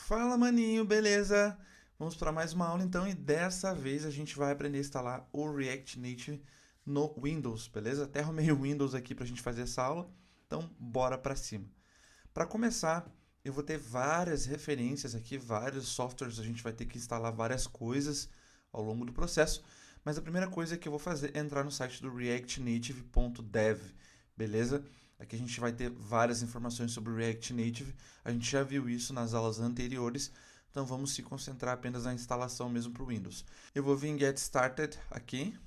Fala, maninho, beleza? Vamos para mais uma aula então e dessa vez a gente vai aprender a instalar o React Native no Windows, beleza? Até arrumei o Windows aqui para a gente fazer essa aula, então bora para cima. Para começar, eu vou ter várias referências aqui, vários softwares, a gente vai ter que instalar várias coisas ao longo do processo, mas a primeira coisa que eu vou fazer é entrar no site do reactnative.dev, beleza? Aqui a gente vai ter várias informações sobre o React Native, a gente já viu isso nas aulas anteriores, então vamos se concentrar apenas na instalação mesmo para o Windows. Eu vou vir em Get Started aqui,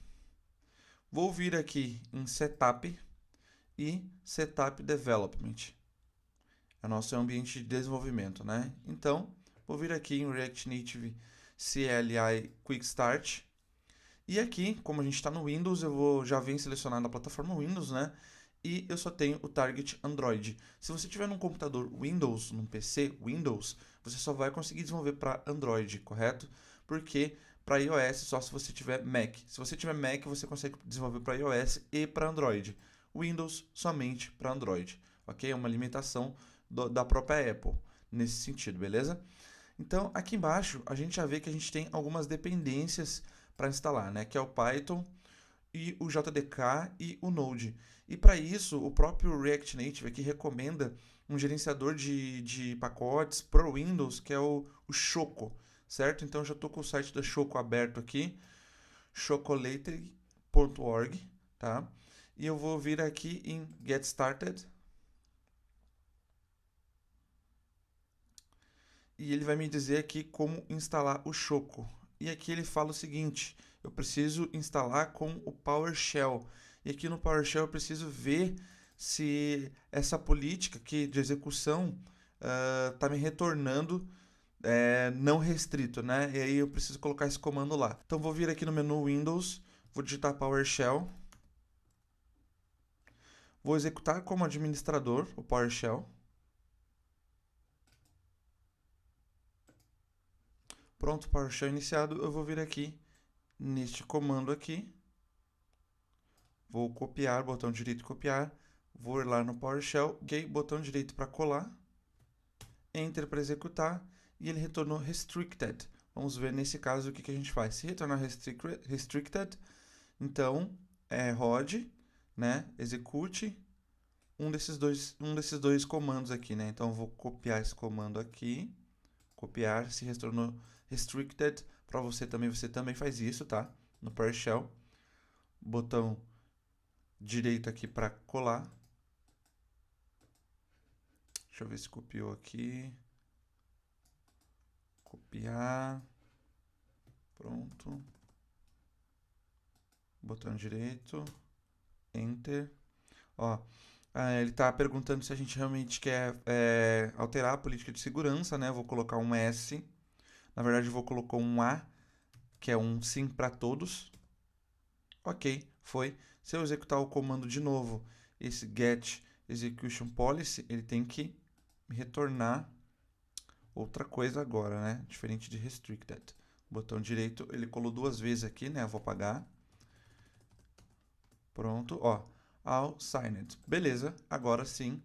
vou vir aqui em Setup e Setup Development. O nosso ambiente de desenvolvimento, né? Então, vou vir aqui em React Native CLI Quick Start. E aqui, como a gente está no Windows, já venho selecionando a plataforma Windows, né? E eu só tenho o target Android. Se você tiver num computador Windows, num PC Windows, você só vai conseguir desenvolver para Android, correto? Porque para iOS só se você tiver Mac. Se você tiver Mac, você consegue desenvolver para iOS e para Android. Windows somente para Android, ok? É uma limitação da própria Apple nesse sentido, beleza? Então, aqui embaixo, a gente já vê que a gente tem algumas dependências para instalar, né? Que é o Python e o JDK e o Node. E para isso, o próprio React Native aqui recomenda um gerenciador de pacotes para o Windows, que é o Choco, certo? Então, eu já estou com o site da Choco aberto aqui, chocolately.org, tá? E eu vou vir aqui em Get Started. E ele vai me dizer aqui como instalar o Choco. E aqui ele fala o seguinte: eu preciso instalar com o PowerShell. E aqui no PowerShell eu preciso ver se essa política aqui de execução está me retornando não restrito, né? E aí eu preciso colocar esse comando lá. Então vou vir aqui no menu Windows, vou digitar PowerShell, vou executar como administrador o PowerShell. Pronto, PowerShell iniciado, eu vou vir aqui neste comando aqui, vou copiar, botão direito copiar, vou ir lá no PowerShell, ok, botão direito para colar, Enter para executar e ele retornou restricted. Vamos ver nesse caso o que a gente faz. Se retornar restricted, então rode, né, execute um desses dois comandos aqui, né? Então eu vou copiar esse comando aqui, copiar, se retornou restricted, para você também faz isso, tá? No PowerShell, botão direito aqui para colar. Deixa eu ver se copiou aqui. Copiar. Pronto. Botão direito. Enter. Ó, ele está perguntando se a gente realmente quer alterar a política de segurança, né? Eu vou colocar um S. Na verdade, eu vou colocar um A, que é um sim para todos. Ok, foi. Se eu executar o comando de novo, esse get execution policy, ele tem que me retornar outra coisa agora, né? Diferente de restricted. Botão direito, ele colou duas vezes aqui, né? Eu vou apagar. Pronto, ó. All signed. Beleza, agora sim.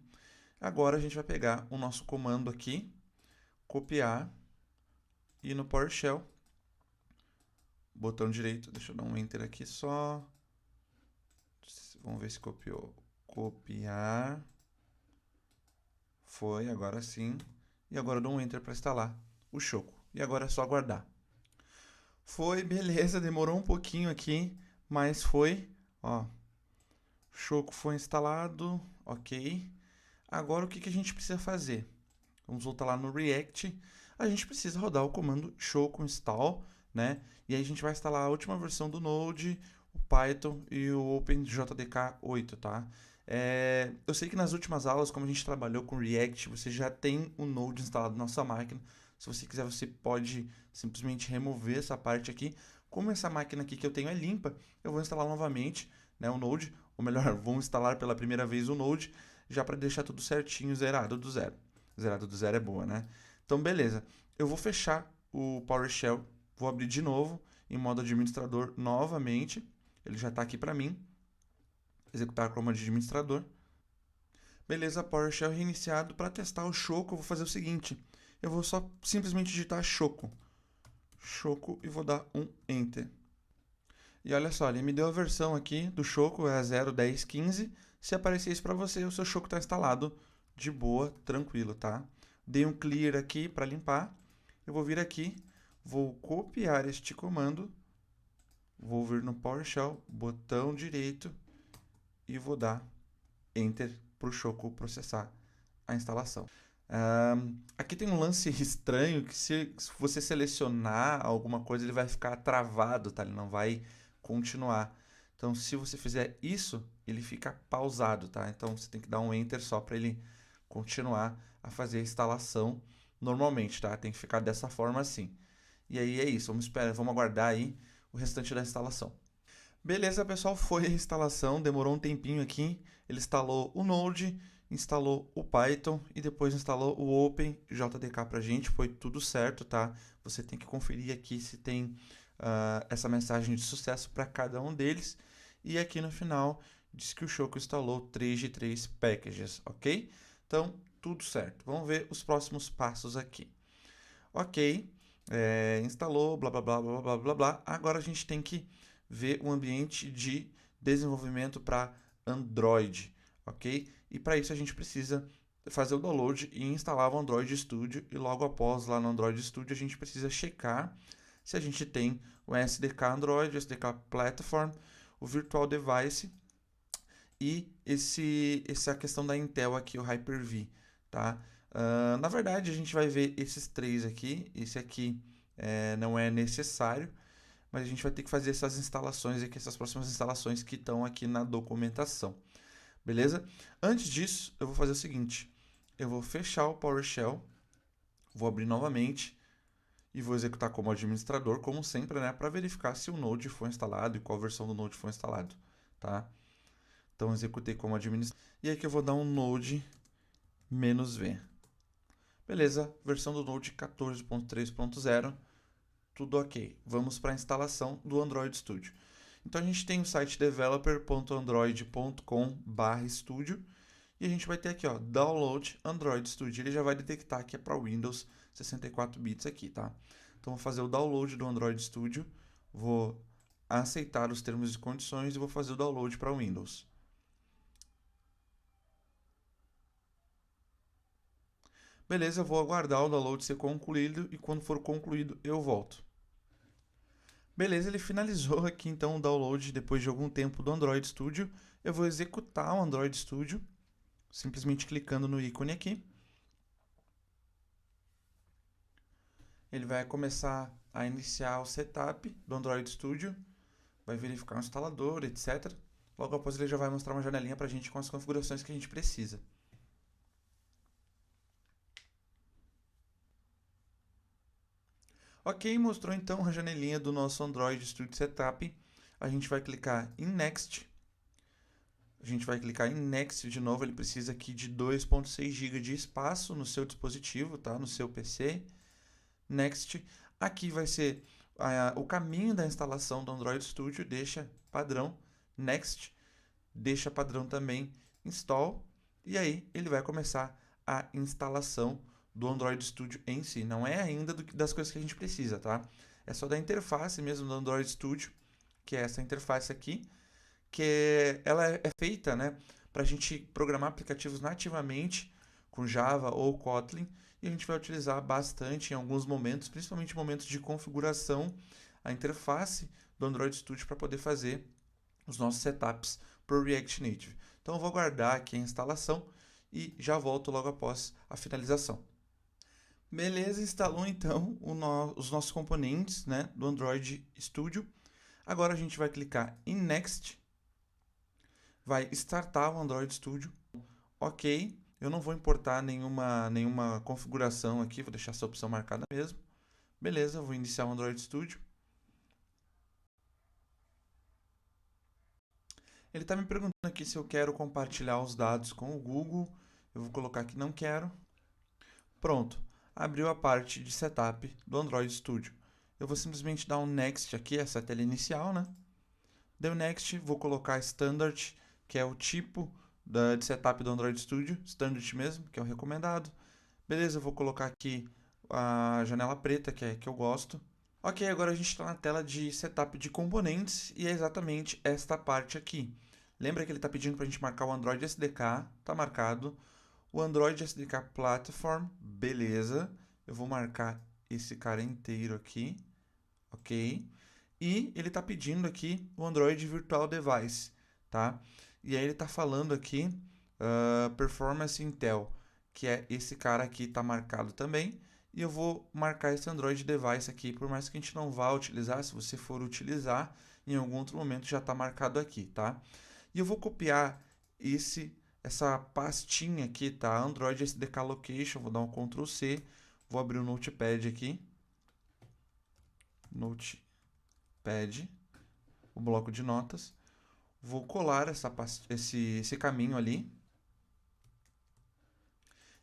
Agora a gente vai pegar o nosso comando aqui, copiar, e no PowerShell, botão direito, deixa eu dar um enter aqui só. Vamos ver se copiou. Copiar. Foi, agora sim. E agora eu dou um enter para instalar o Choco. E agora é só aguardar. Foi, beleza, demorou um pouquinho aqui, mas foi. Ó, Choco foi instalado, ok. Agora o que a gente precisa fazer? Vamos voltar lá no React. A gente precisa rodar o comando choco install, né? E aí a gente vai instalar a última versão do Node, o Python e o OpenJDK 8, tá? Eu sei que nas últimas aulas, como a gente trabalhou com React, você já tem o Node instalado na nossa máquina. Se você quiser, você pode simplesmente remover essa parte aqui. Como essa máquina aqui que eu tenho é limpa, eu vou instalar novamente, né, o Node, ou melhor, vou instalar pela primeira vez o Node, já para deixar tudo certinho, zerado do zero. Zerado do zero é boa, né? Então, beleza. Eu vou fechar o PowerShell, vou abrir de novo em modo administrador novamente. Ele já está aqui para mim. Executar como administrador. Beleza, PowerShell reiniciado. Para testar o Choco, eu vou fazer o seguinte. eu vou só simplesmente digitar Choco. Choco e vou dar um Enter. E olha só, ele me deu a versão aqui do Choco, é a 0.10.15. Se aparecer isso para você, o seu Choco está instalado de boa, tranquilo, tá? Dei um Clear aqui para limpar. Eu vou vir aqui, vou copiar este comando, vou vir no PowerShell, botão direito e vou dar Enter para o Choco processar a instalação. Aqui tem um lance estranho que se você selecionar alguma coisa ele vai ficar travado, tá? Ele não vai continuar. Então, se você fizer isso, ele fica pausado, tá? Então, você tem que dar um Enter só para ele continuar a fazer a instalação normalmente, tá? Tem que ficar dessa forma assim. E aí é isso, vamos esperar, vamos aguardar aí o restante da instalação. Beleza, pessoal, foi a instalação, demorou um tempinho aqui. Ele instalou o Node, instalou o Python e depois instalou o OpenJDK pra gente, foi tudo certo, tá? Você tem que conferir aqui se tem essa mensagem de sucesso para cada um deles. E aqui no final diz que o Choco instalou 3 de 3 packages, ok? Então, tudo certo. Vamos ver os próximos passos aqui. Ok, instalou, blá, blá, blá, blá, blá, blá, blá. Agora a gente tem que ver o ambiente de desenvolvimento para Android, ok? E para isso a gente precisa fazer o download e instalar o Android Studio. E logo após lá no Android Studio a gente precisa checar se a gente tem o SDK Android, o SDK Platform, o Virtual Device e essa questão da Intel aqui, o Hyper-V, tá? Na verdade, a gente vai ver esses três aqui. Esse aqui não é necessário, mas a gente vai ter que fazer essas instalações aqui, essas próximas instalações que estão aqui na documentação. Beleza? Antes disso, eu vou fazer o seguinte. Eu vou fechar o PowerShell, vou abrir novamente e vou executar como administrador, como sempre, né, para verificar se o Node foi instalado e qual versão do Node foi instalado, tá? Então, executei como administrador. E aqui eu vou dar um Node -v. Beleza, versão do Node 14.3.0, tudo ok. Vamos para a instalação do Android Studio. Então a gente tem o site developer.android.com/studio e a gente vai ter aqui, ó, Download Android Studio. Ele já vai detectar que é para Windows 64 bits aqui, tá? Então vou fazer o download do Android Studio, vou aceitar os termos e condições e vou fazer o download para Windows. Beleza, eu vou aguardar o download ser concluído e quando for concluído eu volto. Beleza, ele finalizou aqui então o download depois de algum tempo do Android Studio. Eu vou executar o Android Studio, simplesmente clicando no ícone aqui. Ele vai começar a iniciar o setup do Android Studio, vai verificar o instalador, etc. Logo após ele já vai mostrar uma janelinha para a gente com as configurações que a gente precisa. Ok, mostrou então a janelinha do nosso Android Studio Setup. A gente vai clicar em Next. A gente vai clicar em Next de novo. Ele precisa aqui de 2.6 GB de espaço no seu dispositivo, tá? No seu PC. Next. Aqui vai ser o caminho da instalação do Android Studio. Deixa padrão. Next. Deixa padrão também Install. E aí ele vai começar a instalação do Android Studio em si. Não é ainda das coisas que a gente precisa, tá? É só da interface mesmo do Android Studio, que é essa interface aqui, que ela é feita, né, para a gente programar aplicativos nativamente com Java ou Kotlin, e a gente vai utilizar bastante em alguns momentos, principalmente momentos de configuração, a interface do Android Studio para poder fazer os nossos setups para o React Native. Então eu vou guardar aqui a instalação e já volto logo após a finalização. Beleza, instalou então os nossos componentes, né, do Android Studio. Agora a gente vai clicar em Next, vai startar o Android Studio. Ok, eu não vou importar nenhuma configuração aqui, vou deixar essa opção marcada mesmo. Beleza, vou iniciar o Android Studio. Ele está me perguntando aqui se eu quero compartilhar os dados com o Google. Eu vou colocar que não quero. Pronto, abriu a parte de setup do Android Studio. Eu vou simplesmente dar um Next aqui, essa tela inicial, né? Deu Next, vou colocar Standard, que é o tipo de setup do Android Studio, Standard mesmo, que é o recomendado. Beleza, eu vou colocar aqui a janela preta, que é que eu gosto. Ok, agora a gente está na tela de setup de componentes e é exatamente esta parte aqui. Lembra que ele está pedindo para a gente marcar o Android SDK, está marcado. O Android SDK Platform, beleza. Eu vou marcar esse cara inteiro aqui, ok. E ele está pedindo aqui o Android Virtual Device, tá? E aí ele está falando aqui Performance Intel, que é esse cara aqui, está marcado também. E eu vou marcar esse Android Device aqui, por mais que a gente não vá utilizar, se você for utilizar, em algum outro momento já está marcado aqui, tá? E eu vou copiar essa pastinha aqui, tá? Android SDK Location, vou dar um Ctrl C, vou abrir o Notepad aqui. Notepad, o bloco de notas. Vou colar esse caminho ali.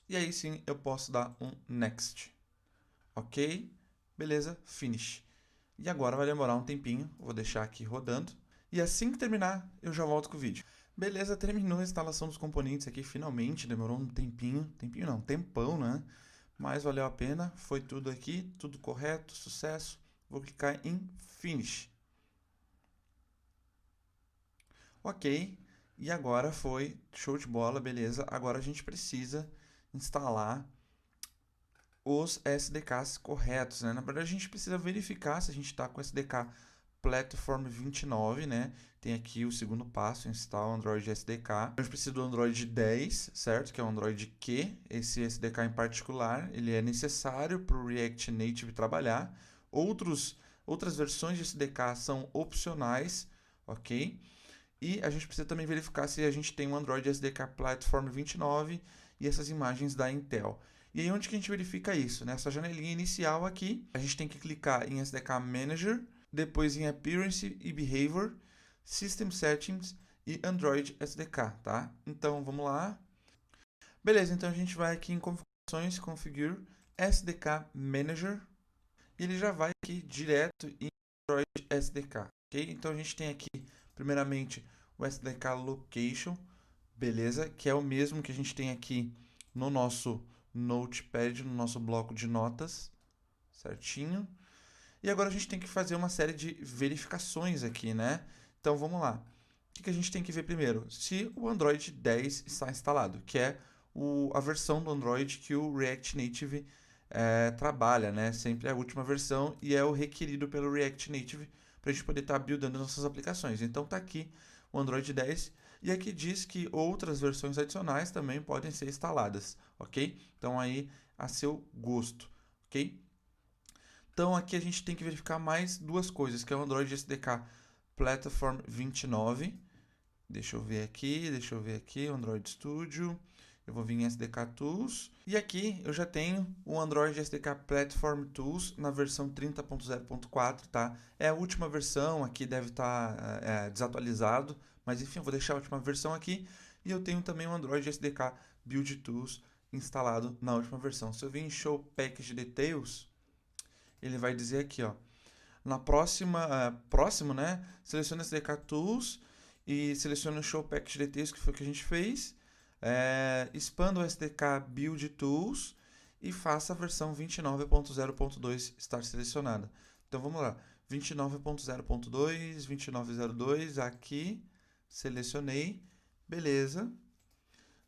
E aí sim eu posso dar um Next. Ok? Beleza? Finish. E agora vai demorar um tempinho, vou deixar aqui rodando. E assim que terminar, eu já volto com o vídeo. Beleza, terminou a instalação dos componentes aqui, finalmente, demorou um tempinho, tempão, né? Mas valeu a pena, foi tudo aqui, tudo correto, sucesso. Vou clicar em Finish. Ok, e agora foi show de bola, beleza. Agora a gente precisa instalar os SDKs corretos, né? Na verdade, a gente precisa verificar se a gente está com o SDK Platform 29, né? Tem aqui o segundo passo, install Android SDK. A gente precisa do Android 10, certo? Que é o Android Q. Esse SDK em particular, ele é necessário para o React Native trabalhar. Outras versões de SDK são opcionais, ok? E a gente precisa também verificar se a gente tem um Android SDK Platform 29 e essas imagens da Intel. E aí onde que a gente verifica isso? Nessa janelinha inicial aqui, a gente tem que clicar em SDK Manager, depois em Appearance e Behavior, System Settings e Android SDK, tá? Então vamos lá. Beleza, então a gente vai aqui em Configurações, Configure, SDK Manager, e ele já vai aqui direto em Android SDK, ok? Então a gente tem aqui, primeiramente, o SDK Location, beleza? Que é o mesmo que a gente tem aqui no nosso Notepad, no nosso bloco de notas, certinho. E agora a gente tem que fazer uma série de verificações aqui, né? Então vamos lá. O que a gente tem que ver primeiro? Se o Android 10 está instalado, que é a versão do Android que o React Native trabalha, né? Sempre é a última versão e é o requerido pelo React Native para a gente poder estar buildando nossas aplicações. Então tá aqui o Android 10 e aqui diz que outras versões adicionais também podem ser instaladas, ok? Então aí a seu gosto, ok? Então aqui a gente tem que verificar mais duas coisas, que é o Android SDK Platform 29. Deixa eu ver aqui, o Android Studio. Eu vou vir em SDK Tools. E aqui eu já tenho o Android SDK Platform Tools na versão 30.0.4, tá? É a última versão, aqui deve estar desatualizado, mas enfim, eu vou deixar a última versão aqui. E eu tenho também o Android SDK Build Tools instalado na última versão. Se eu vir em Show Package Details, ele vai dizer aqui, ó, na próximo, né, selecione SDK Tools e selecione o Show Package Details, que foi o que a gente fez, expanda o SDK Build Tools e faça a versão 29.0.2 estar selecionada. Então vamos lá, 29.0.2, 29.02, aqui, selecionei, beleza.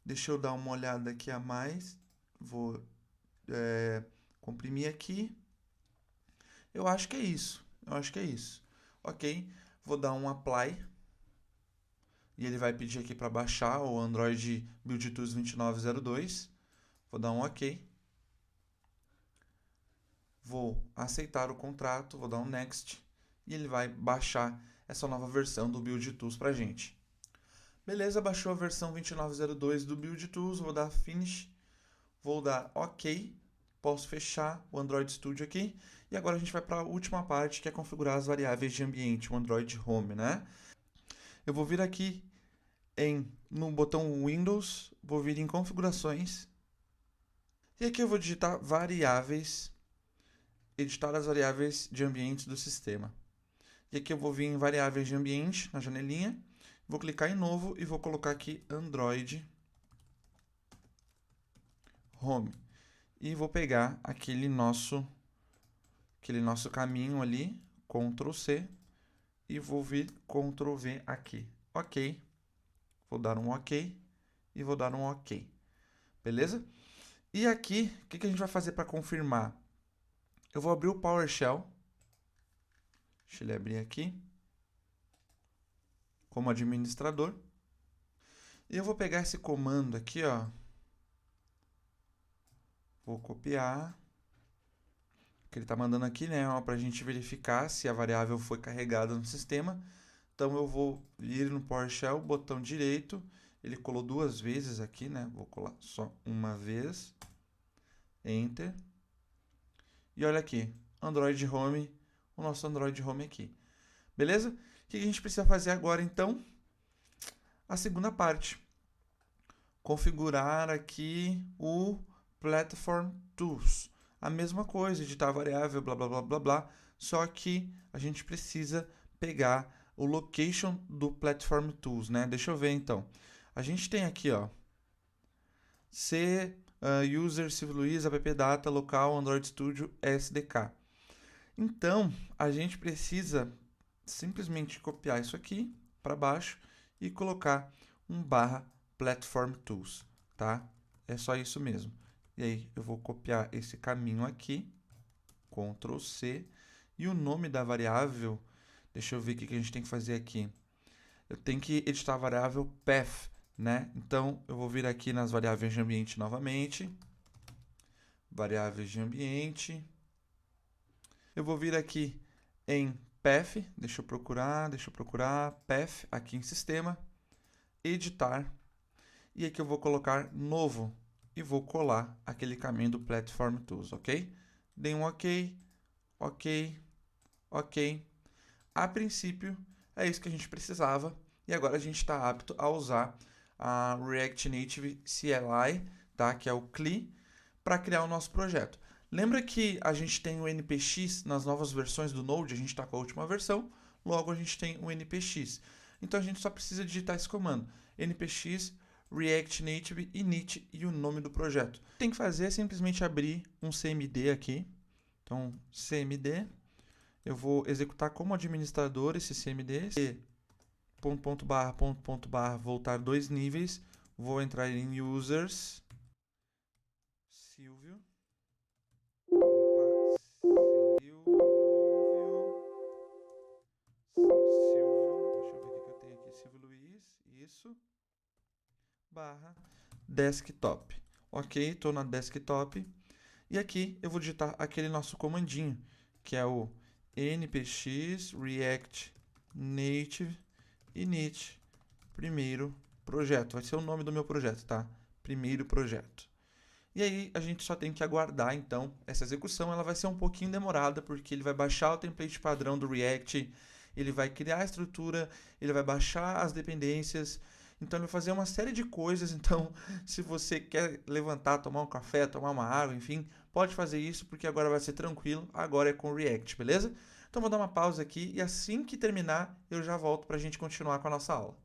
Deixa eu dar uma olhada aqui a mais, vou comprimir aqui. Eu acho que é isso. Ok, vou dar um Apply. E ele vai pedir aqui para baixar o Android Build Tools 29.02. Vou dar um OK. Vou aceitar o contrato, vou dar um Next. E ele vai baixar essa nova versão do Build Tools para a gente. Beleza, baixou a versão 29.02 do Build Tools. Vou dar Finish. Vou dar OK. Posso fechar o Android Studio aqui. E agora a gente vai para a última parte, que é configurar as variáveis de ambiente, o Android Home, né? Eu vou vir aqui no botão Windows, vou vir em Configurações. E aqui eu vou digitar variáveis, editar as variáveis de ambiente do sistema. E aqui eu vou vir em variáveis de ambiente, na janelinha. Vou clicar em novo e vou colocar aqui Android Home. e vou pegar aquele nosso caminho ali, Ctrl C, e vou vir Ctrl V aqui. Ok. Vou dar um ok e vou dar um ok. Beleza? E aqui, o que a gente vai fazer para confirmar? Eu vou abrir o PowerShell. Deixa ele abrir aqui. Como administrador. E eu vou pegar esse comando aqui, ó. Vou copiar. Que ele está mandando aqui, né? Para a gente verificar se a variável foi carregada no sistema. Então eu vou ir no PowerShell, botão direito. Ele colou 2 vezes aqui, né? Vou colar só uma vez. Enter. E olha aqui, Android Home, o nosso Android Home aqui. Beleza? O que a gente precisa fazer agora, então? A segunda parte. Configurar aqui o Platform Tools. A mesma coisa, editar a variável, blá, blá, blá, blá, blá. Só que a gente precisa pegar o location do Platform Tools, né? Deixa eu ver, então. A gente tem aqui, ó, C, User, Silvio App Data, Local, Android Studio, SDK. Então, a gente precisa simplesmente copiar isso aqui para baixo e colocar um barra Platform Tools, tá? É só isso mesmo. E aí, eu vou copiar esse caminho aqui, Ctrl C, e o nome da variável, deixa eu ver o que a gente tem que fazer aqui. Eu tenho que editar a variável path, né? Então, eu vou vir aqui nas variáveis de ambiente novamente. Variáveis de ambiente. Eu vou vir aqui em path, deixa eu procurar, path, aqui em sistema, editar, e aqui eu vou colocar novo, e vou colar aquele caminho do Platform Tools, ok? Dei um ok, ok, ok. A princípio, é isso que a gente precisava, e agora a gente está apto a usar a React Native CLI, tá? Que é o CLI, para criar o nosso projeto. Lembra que a gente tem o NPX nas novas versões do Node, a gente está com a última versão, logo a gente tem o NPX. Então a gente só precisa digitar esse comando, npx React Native init e o nome do projeto. O que tem que fazer é simplesmente abrir um CMD aqui. Então, CMD, eu vou executar como administrador esse CMD, ponto barra, voltar 2 níveis, vou entrar em Users, Silvio. Isso, barra desktop. Ok, estou na desktop. E aqui eu vou digitar aquele nosso comandinho, que é o npx react native init primeiro projeto. Vai ser o nome do meu projeto, tá? Primeiro projeto. E aí a gente só tem que aguardar, então, essa execução. Ela vai ser um pouquinho demorada, porque ele vai baixar o template padrão do React, ele vai criar a estrutura, ele vai baixar as dependências, então ele vai fazer uma série de coisas. Então, se você quer levantar, tomar um café, tomar uma água, enfim, pode fazer isso, porque agora vai ser tranquilo, agora é com o React, beleza? Então vou dar uma pausa aqui e assim que terminar, eu já volto para a gente continuar com a nossa aula.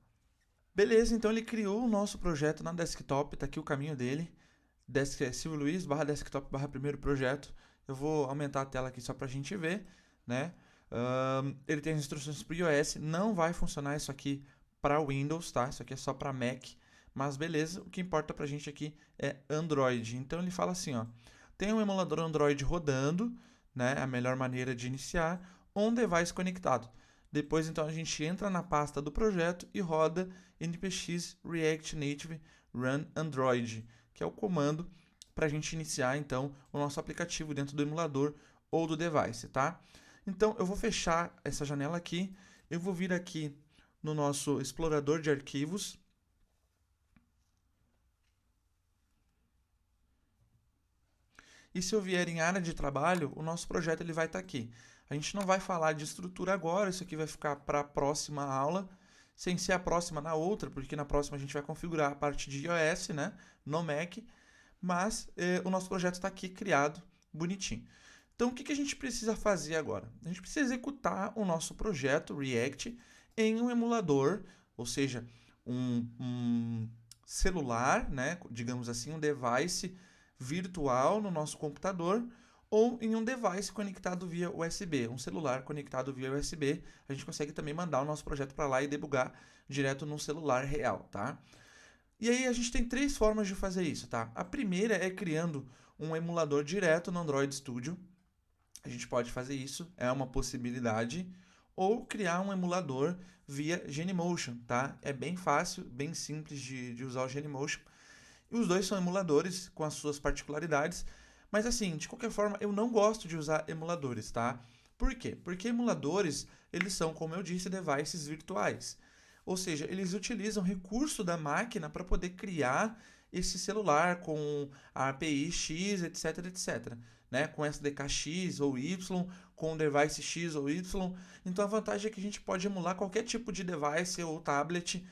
Beleza, então ele criou o nosso projeto na desktop, tá aqui o caminho dele. Silvio Luiz, barra desktop, barra primeiro projeto. Eu vou aumentar a tela aqui só para a gente ver, né? Ele tem as instruções para o iOS, não vai funcionar isso aqui para Windows, tá? Isso aqui é só para Mac, mas beleza, o que importa para a gente aqui é Android. Então ele fala assim, ó, tem um emulador Android rodando, né? A melhor maneira de iniciar, um device conectado. Depois, então, a gente entra na pasta do projeto e roda npx react native run android, que é o comando para a gente iniciar, então, o nosso aplicativo dentro do emulador ou do device, tá? Então, eu vou fechar essa janela aqui, eu vou vir aqui no nosso explorador de arquivos. E se eu vier em área de trabalho, o nosso projeto ele vai estar aqui. A gente não vai falar de estrutura agora, isso aqui vai ficar para a próxima aula, sem ser a próxima na outra, porque na próxima a gente vai configurar a parte de iOS, né, no Mac, mas o nosso projeto está aqui criado, bonitinho. Então, o que a gente precisa fazer agora? A gente precisa executar o nosso projeto React em um emulador, ou seja, um celular, né, digamos assim, um device virtual no nosso computador ou em um device conectado via USB, um celular conectado via USB. A gente consegue também mandar o nosso projeto para lá e debugar direto num celular real, tá? E aí a gente tem 3 formas de fazer isso, tá? A primeira é criando um emulador direto no Android Studio. A gente pode fazer isso, é uma possibilidade. Ou criar um emulador via Genymotion, tá? É bem fácil, bem simples de usar o Genymotion. E os dois são emuladores com as suas particularidades. Mas assim, de qualquer forma, eu não gosto de usar emuladores, tá? Por quê? Porque emuladores, eles são, como eu disse, devices virtuais. Ou seja, eles utilizam recurso da máquina para poder criar esse celular com a API X, etc, etc. Né? Com SDK X ou Y, com device X ou Y. Então a vantagem é que a gente pode emular qualquer tipo de device ou tablet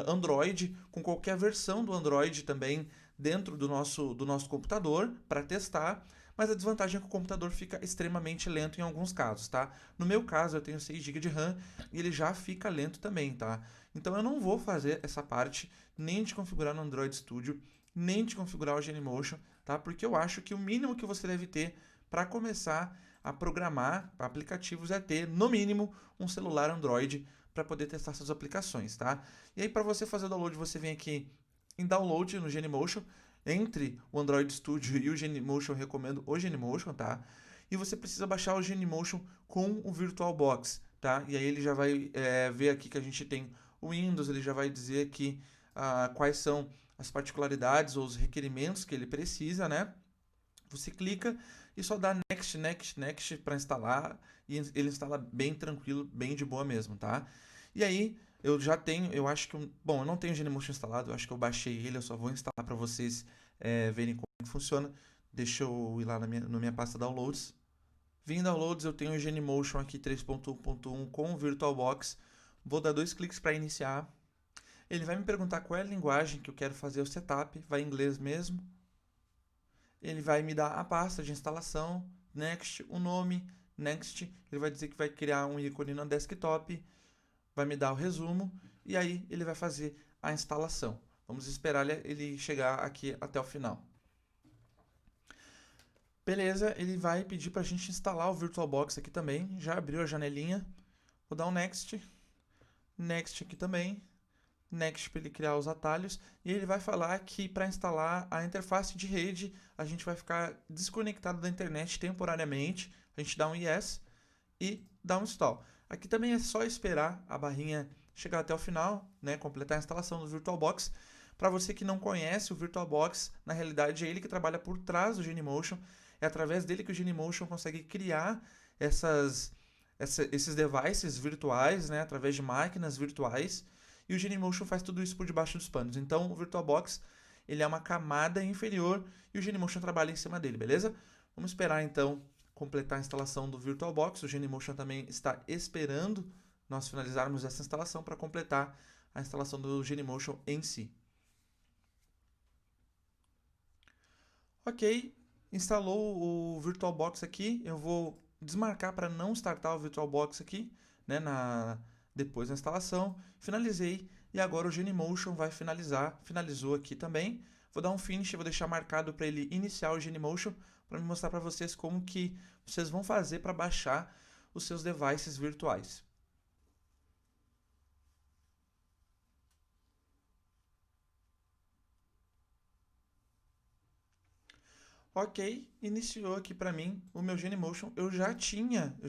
Android, com qualquer versão do Android também dentro do nosso computador para testar. Mas a desvantagem é que o computador fica extremamente lento em alguns casos, tá? No meu caso, eu tenho 6 GB de RAM e ele já fica lento também, tá? Então eu não vou fazer essa parte nem de configurar no Android Studio, nem de configurar o Genymotion, tá? Porque eu acho que o mínimo que você deve ter para começar a programar aplicativos é ter, no mínimo, um celular Android para poder testar suas aplicações, tá? E aí para você fazer o download, você vem aqui em Download no Genymotion. Entre o Android Studio e o Genymotion, eu recomendo o Genymotion, tá? E você precisa baixar o Genymotion com o VirtualBox, tá? E aí ele já vai ver aqui que a gente tem o Windows, ele já vai dizer aqui quais são as particularidades ou os requerimentos que ele precisa, né? Você clica e só dá Next, Next, Next para instalar e ele instala bem tranquilo, bem de boa mesmo, tá? E aí eu já tenho, eu acho que, bom, eu não tenho o Genymotion instalado, eu acho que eu baixei ele, eu só vou instalar para vocês verem como que funciona. Deixa eu ir lá na minha pasta Downloads. Vim em Downloads, eu tenho o Genymotion aqui 3.1.1 com o VirtualBox. Vou dar 2 cliques para iniciar. Ele vai me perguntar qual é a linguagem que eu quero fazer o setup, vai em inglês mesmo. Ele vai me dar a pasta de instalação, Next, o nome, Next. Ele vai dizer que vai criar um ícone no desktop, vai me dar o resumo e aí ele vai fazer a instalação. Vamos esperar ele chegar aqui até o final. Beleza, ele vai pedir para a gente instalar o VirtualBox aqui também. Já abriu a janelinha. Vou dar um Next. Next aqui também. Next para ele criar os atalhos. E ele vai falar que para instalar a interface de rede, a gente vai ficar desconectado da internet temporariamente. A gente dá um Yes e dá um Install. Aqui também é só esperar a barrinha chegar até o final, né, completar a instalação do VirtualBox. Para você que não conhece o VirtualBox, na realidade é ele que trabalha por trás do Genymotion. É através dele que o Genymotion consegue criar esses devices virtuais, né, através de máquinas virtuais. E o Genymotion faz tudo isso por debaixo dos panos. Então o VirtualBox ele é uma camada inferior e o Genymotion trabalha em cima dele, beleza? Vamos esperar então completar a instalação do VirtualBox. O Genymotion também está esperando nós finalizarmos essa instalação para completar a instalação do Genymotion em si. Ok, instalou o VirtualBox aqui. Eu vou desmarcar para não startar o VirtualBox aqui, né, depois da instalação. Finalizei e agora o Genymotion vai finalizar. Finalizou aqui também. Vou dar um finish, vou deixar marcado para ele iniciar o Genymotion para mostrar para vocês como que vocês vão fazer para baixar os seus devices virtuais. Ok, iniciou aqui para mim o meu Genymotion. Eu já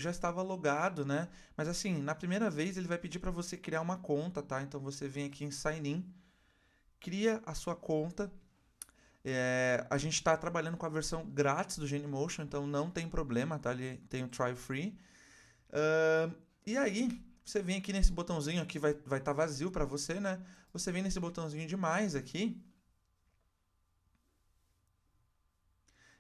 estava logado, né? Mas assim, na primeira vez ele vai pedir para você criar uma conta, tá? Então você vem aqui em Sign In, cria a sua conta. A gente está trabalhando com a versão grátis do Genymotion, então não tem problema, tá? Ele tem o Try Free. E aí, você vem aqui nesse botãozinho aqui, vai estar vazio para você, né? Você vem nesse botãozinho de mais aqui.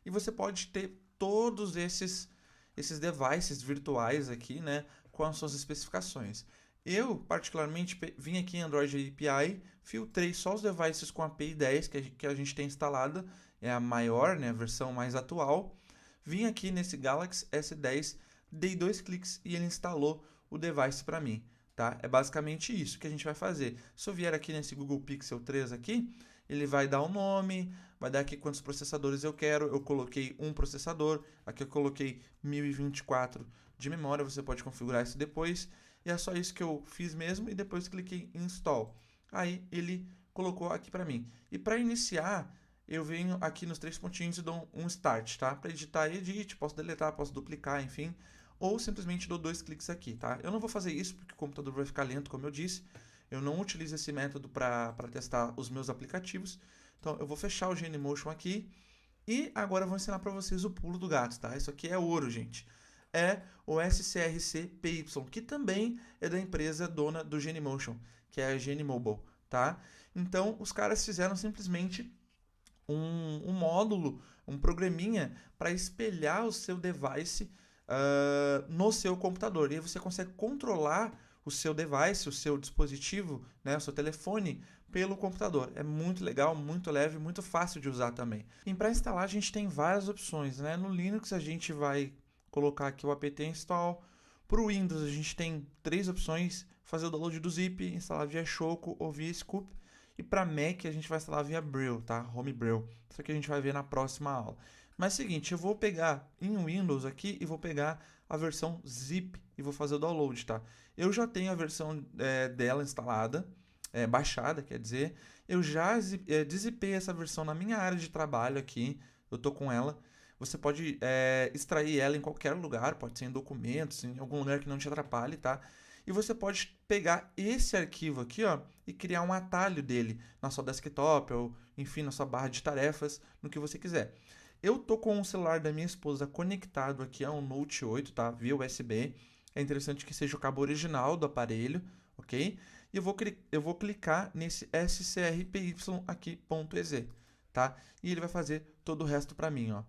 E você pode ter todos esses devices virtuais aqui, né? Com as suas especificações. Eu, particularmente, vim aqui em Android API, filtrei só os devices com API 10 que a gente tem instalada, é a maior, né, a versão mais atual. Vim aqui nesse Galaxy S10, dei 2 cliques e ele instalou o device para mim, tá? É basicamente isso que a gente vai fazer. Se eu vier aqui nesse Google Pixel 3 aqui, ele vai dar o nome, vai dar aqui quantos processadores eu quero, eu coloquei um processador, aqui eu coloquei 1024 de memória, você pode configurar isso depois, e é só isso que eu fiz mesmo, e depois cliquei em Install. Aí ele colocou aqui para mim. E para iniciar, eu venho aqui nos 3 pontinhos e dou um Start, tá? Para editar, edit, posso deletar, posso duplicar, enfim, ou simplesmente dou 2 cliques aqui, tá? Eu não vou fazer isso porque o computador vai ficar lento, como eu disse, eu não utilizo esse método para testar os meus aplicativos, então eu vou fechar o Genymotion aqui, e agora eu vou ensinar para vocês o pulo do gato, tá? Isso aqui é ouro, gente. É o SCRC-PY, que também é da empresa dona do Genymotion, que é a Genymobile, tá? Então, os caras fizeram simplesmente um módulo, um programinha para espelhar o seu device no seu computador. E aí você consegue controlar o seu device, o seu dispositivo, né, o seu telefone, pelo computador. É muito legal, muito leve, muito fácil de usar também. E para instalar a gente tem várias opções, né? No Linux a gente vai colocar aqui o apt install. Para o Windows a gente tem 3 opções: fazer o download do zip, instalar via Choco ou via Scoop. E para Mac a gente vai instalar via Brill, tá? Homebrew. Isso aqui a gente vai ver na próxima aula. Mas é o seguinte, eu vou pegar em Windows aqui e vou pegar a versão zip e vou fazer o download, tá? Eu já tenho a versão dela instalada, baixada, quer dizer. Eu já dizipei essa versão na minha área de trabalho aqui, eu tô com ela. Você pode extrair ela em qualquer lugar, pode ser em documentos, em algum lugar que não te atrapalhe, tá? E você pode pegar esse arquivo aqui, ó, e criar um atalho dele na sua desktop ou, enfim, na sua barra de tarefas, no que você quiser. Eu tô com o celular da minha esposa conectado aqui a um Note 8, tá? Via USB. É interessante que seja o cabo original do aparelho, ok? E eu vou clicar nesse scrpy aqui, .ez, tá? E ele vai fazer todo o resto para mim, ó.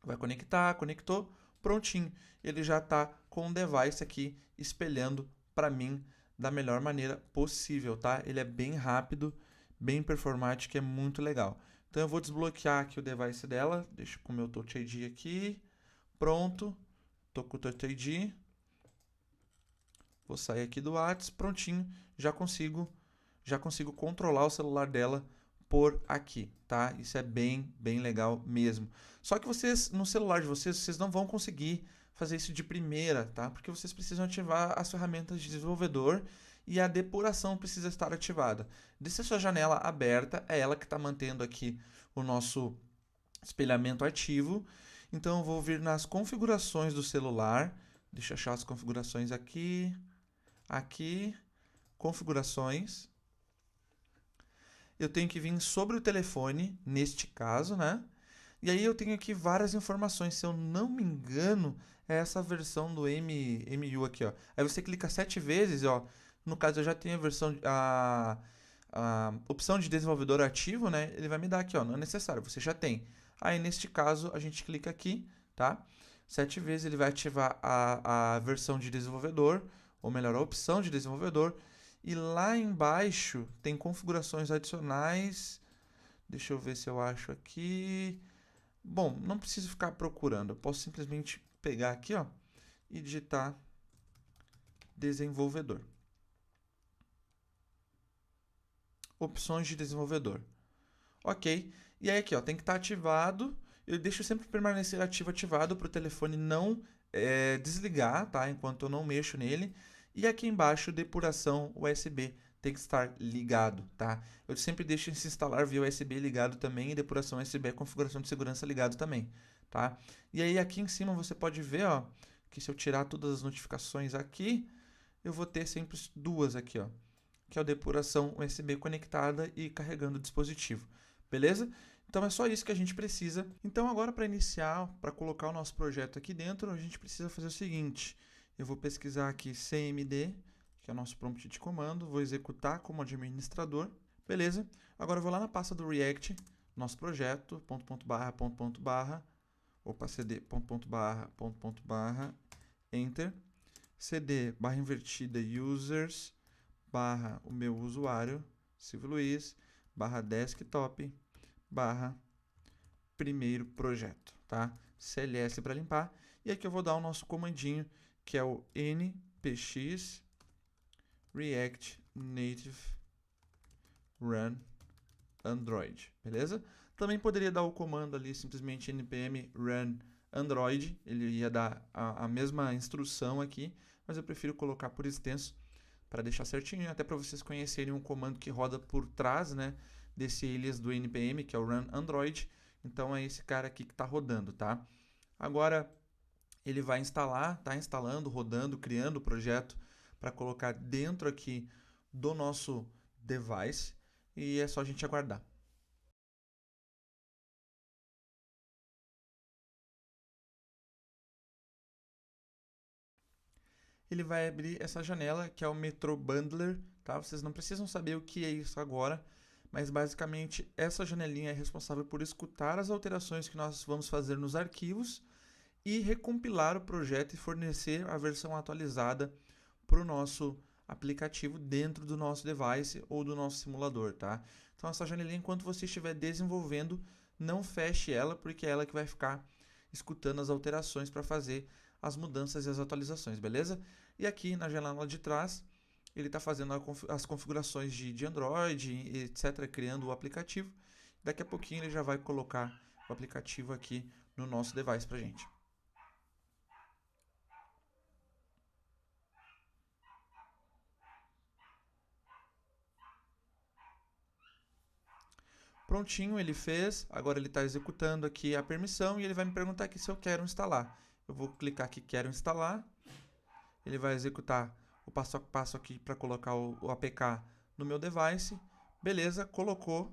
Vai conectar, conectou, prontinho. Ele já está com o device aqui espelhando para mim da melhor maneira possível, tá? Ele é bem rápido, bem performático, é muito legal. Então eu vou desbloquear aqui o device dela, deixa com o meu Touch ID aqui, pronto, tô com o Touch ID, vou sair aqui do WhatsApp, prontinho, já consigo controlar o celular dela por aqui, tá? Isso é bem legal mesmo. Só que vocês, no celular de vocês não vão conseguir fazer isso de primeira, tá? Porque vocês precisam ativar as ferramentas de desenvolvedor e a depuração precisa estar ativada. Deixa a sua janela aberta, é ela que está mantendo aqui o nosso espelhamento ativo. Então eu vou vir nas configurações do celular, deixa eu achar as configurações aqui, configurações. Eu tenho que vir sobre o telefone, neste caso, né? E aí eu tenho aqui várias informações, se eu não me engano, é essa versão do MU aqui, ó. Aí você clica 7 vezes, ó. No caso eu já tenho a versão, a opção de desenvolvedor ativo, né? Ele vai me dar aqui, ó, não é necessário, você já tem. Aí neste caso a gente clica aqui, tá? 7 vezes ele vai ativar a versão de desenvolvedor, ou melhor, a opção de desenvolvedor. E lá embaixo tem configurações adicionais. Deixa eu ver se eu acho aqui. Bom, não preciso ficar procurando. Eu posso simplesmente pegar aqui, ó, e digitar desenvolvedor. Opções de desenvolvedor. Ok. E aí aqui, ó, tem que estar ativado. Eu deixo sempre permanecer ativado para o telefone não desligar, tá? Enquanto eu não mexo nele. E aqui embaixo, depuração USB tem que estar ligado, tá? Eu sempre deixo esse instalar via USB ligado também e depuração USB configuração de segurança ligado também, tá? E aí aqui em cima você pode ver, ó, que se eu tirar todas as notificações aqui, eu vou ter sempre duas aqui, ó, que é a depuração USB conectada e carregando o dispositivo, beleza? Então é só isso que a gente precisa. Então agora para iniciar, para colocar o nosso projeto aqui dentro, a gente precisa fazer o seguinte: eu vou pesquisar aqui cmd, que é o nosso prompt de comando, vou executar como administrador, beleza? Agora eu vou lá na pasta do React, nosso projeto, cd, enter, cd, barra invertida, users, barra o meu usuário, Silvio Luiz, barra desktop, barra primeiro projeto, tá? CLS para limpar, e aqui eu vou dar o nosso comandinho, que é o npx react native run Android, beleza? Também poderia dar o comando ali, simplesmente npm run Android, ele ia dar a mesma instrução aqui, mas eu prefiro colocar por extenso para deixar certinho, até para vocês conhecerem um comando que roda por trás, né, desse alias do npm, que é o run Android. Então é esse cara aqui que está rodando, tá? Agora ele vai instalar, tá instalando, rodando, criando o projeto para colocar dentro aqui do nosso device e é só a gente aguardar. Ele vai abrir essa janela que é o Metro Bundler, tá? Vocês não precisam saber o que é isso agora, mas basicamente essa janelinha é responsável por escutar as alterações que nós vamos fazer nos arquivos e recompilar o projeto e fornecer a versão atualizada para o nosso aplicativo dentro do nosso device ou do nosso simulador, tá? Então essa janelinha, enquanto você estiver desenvolvendo, não feche ela, porque é ela que vai ficar escutando as alterações para fazer as mudanças e as atualizações, beleza? E aqui na janela de trás, ele está fazendo as configurações de Android, etc., criando o aplicativo. Daqui a pouquinho ele já vai colocar o aplicativo aqui no nosso device para a gente. Prontinho, ele fez. Agora ele está executando aqui a permissão e ele vai me perguntar aqui se eu quero instalar. Eu vou clicar aqui, quero instalar. Ele vai executar o passo a passo aqui para colocar o APK no meu device. Beleza, colocou.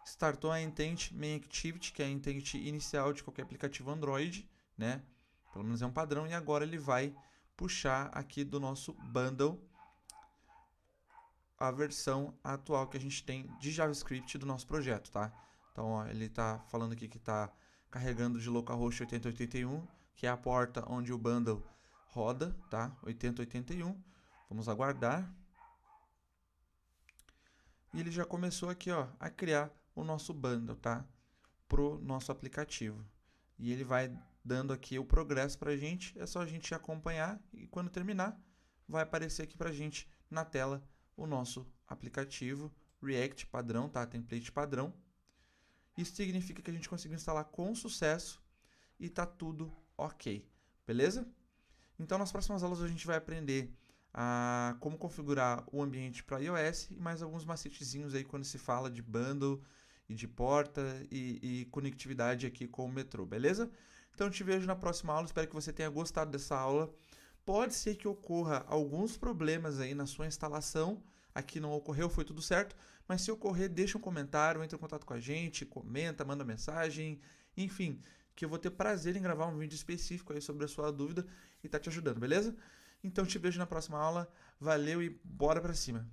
Startou a Intent Main Activity, que é a intent inicial de qualquer aplicativo Android, né? Pelo menos é um padrão. E agora ele vai puxar aqui do nosso bundle a versão atual que a gente tem de JavaScript do nosso projeto, tá? Então, ó, ele está falando aqui que está carregando de localhost 8081, que é a porta onde o bundle roda, tá? 8081. Vamos aguardar. E ele já começou aqui, ó, a criar o nosso bundle, tá? Pro nosso aplicativo. E ele vai dando aqui o progresso pra gente, é só a gente acompanhar e quando terminar, vai aparecer aqui pra gente na tela o nosso aplicativo React padrão, tá? Template padrão. Isso significa que a gente conseguiu instalar com sucesso e tá tudo ok, beleza? Então nas próximas aulas a gente vai aprender a como configurar o ambiente para iOS e mais alguns macetezinhos aí quando se fala de bundle e de porta e conectividade aqui com o metrô, beleza? Então eu te vejo na próxima aula, espero que você tenha gostado dessa aula. Pode ser que ocorra alguns problemas aí na sua instalação, aqui não ocorreu, foi tudo certo, mas se ocorrer, deixa um comentário, entra em contato com a gente, comenta, manda mensagem, enfim, que eu vou ter prazer em gravar um vídeo específico aí sobre a sua dúvida e tá te ajudando, beleza? Então te vejo na próxima aula, valeu e bora pra cima!